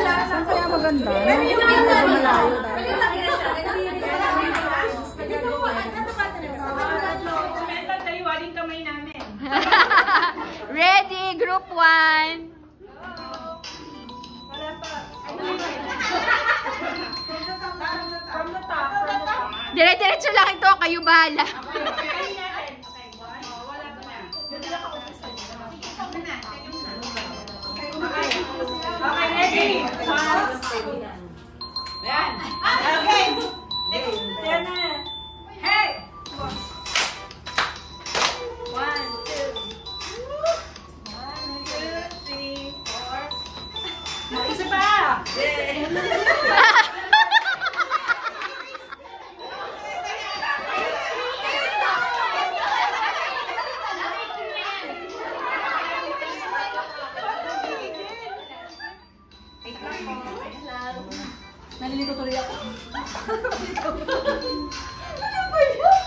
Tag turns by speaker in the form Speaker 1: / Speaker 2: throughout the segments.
Speaker 1: Saan kaya maganda? Malayo
Speaker 2: Ready, group 1. Dire-diretso lang ito, kayo bahala.
Speaker 3: Okay, ready? Yan. Okay. Yan na. Hey! 1, 2. 1, 2, 3, 4. Isa pa!
Speaker 1: Nalilito tuloy ako.
Speaker 3: Ano ba yun?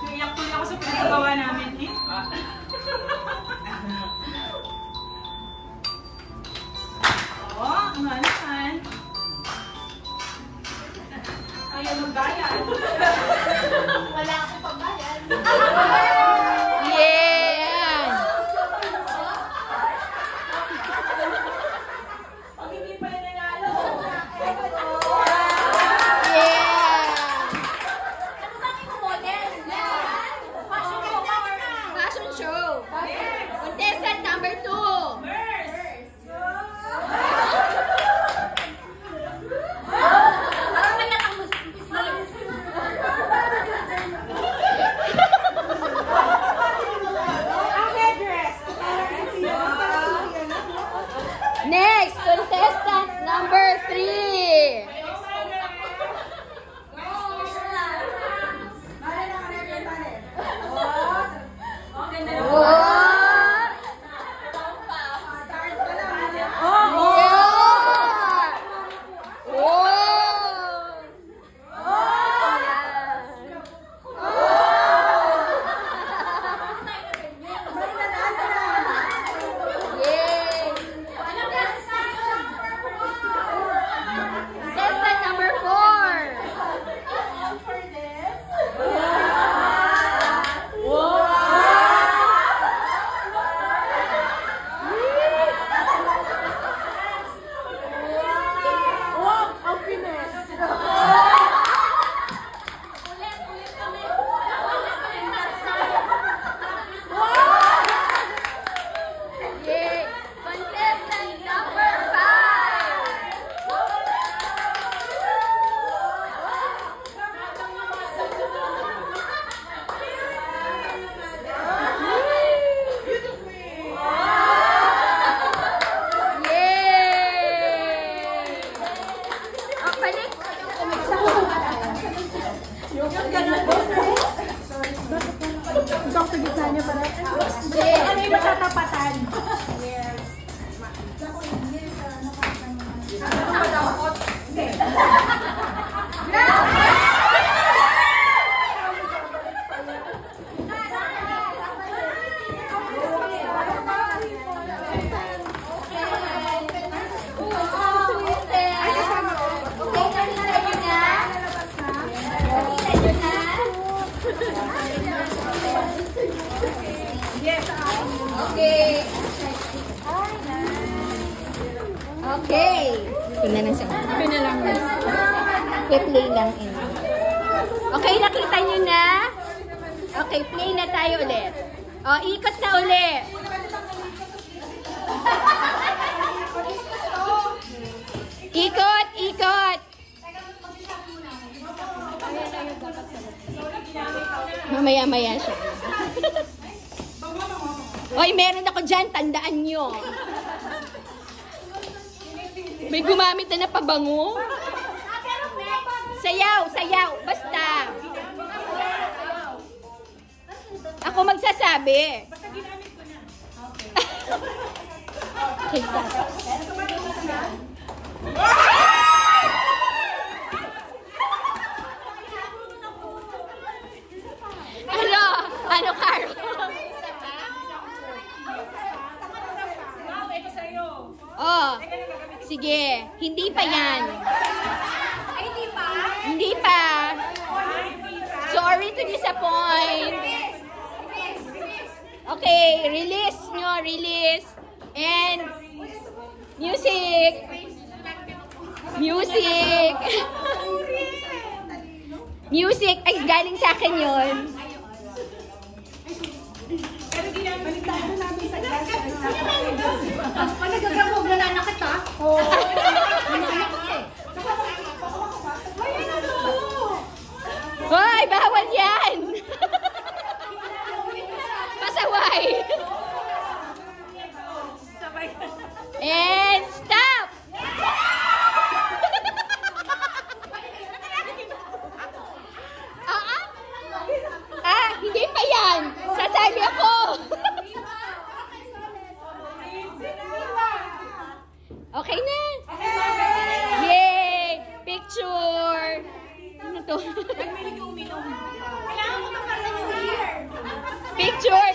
Speaker 3: Naiyak tuloy ako sa pinagawa namin eh. Oo, ang hanahan. Ayaw magbayan. Wala akong pagbayan.
Speaker 2: Yeah!
Speaker 3: Pag hindi pa yung nanalo.
Speaker 2: Fashion show. Contestant number 2. Next, contestant number 3.
Speaker 3: Ano yung matatapatan?
Speaker 2: Okay. Okay. Ito na lang siya. Ito na lang. I-play lang ito. Okay, nakita nyo na? Okay, play na tayo ulit. O, ikot na ulit. Ikot, ikot. Mamaya-maya siya. Hoy, meron ako dyan. Tandaan nyo. May gumamit na pabango. Sayaw, sayaw. Basta. Ako magsasabi.
Speaker 3: Basta ginamit ko na.
Speaker 2: Okay. Ano, Carl? Oh, sige. Hindi pa yan.
Speaker 3: Ay, hindi pa?
Speaker 2: Hindi pa. Sorry to disappoint. Okay, release nyo, release. And music. Music. Music. Ay, galing sa akin yun.
Speaker 3: Panagagabog na nanakit ha? Oo. Nanakit eh.
Speaker 2: Hoy, bawal yan. Pasaway. And stop. Hindi pa yan. Sasali ako. Okay na. Yay! Picture. Ano to?
Speaker 3: Kailangan ko pa para sa New Year.
Speaker 2: Picture,